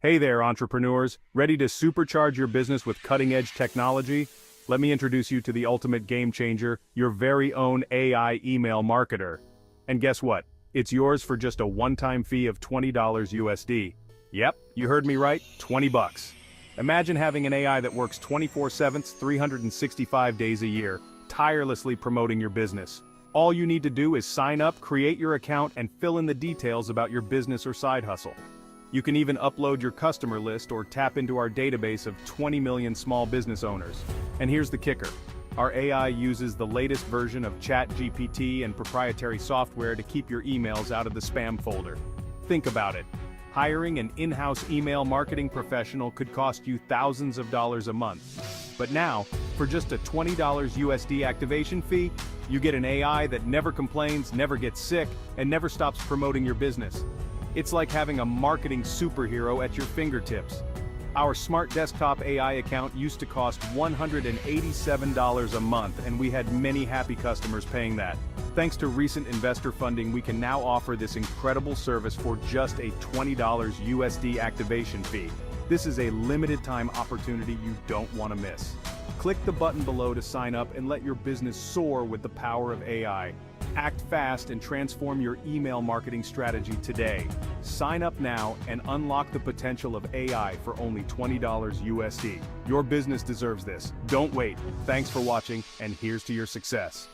Hey there, entrepreneurs. Ready to supercharge your business with cutting-edge technology? Let me introduce you to the ultimate game changer, your very own AI email marketer. And guess what? It's yours for just a one-time fee of $20 USD. Yep, you heard me right, 20 bucks. Imagine having an AI that works 24/7, 365 days a year, tirelessly promoting your business. All you need to do is sign up, create your account, and fill in the details about your business or side hustle. You can even upload your customer list or tap into our database of 20 million small business owners. And here's the kicker. Our AI uses the latest version of ChatGPT and proprietary software to keep your emails out of the spam folder. Think about it. Hiring an in-house email marketing professional could cost you thousands of dollars a month. But now, for just a $20 USD activation fee, you get an AI that never complains, never gets sick, and never stops promoting your business. It's like having a marketing superhero at your fingertips. Our smart desktop AI account used to cost $187 a month, and we had many happy customers paying that. Thanks to recent investor funding, we can now offer this incredible service for just a $20 USD activation fee. This is a limited time opportunity you don't want to miss. Click the button below to sign up and let your business soar with the power of AI. Act fast and transform your email marketing strategy today. Sign up now and unlock the potential of AI for only $20 USD. Your business deserves this. Don't wait. Thanks for watching, and here's to your success.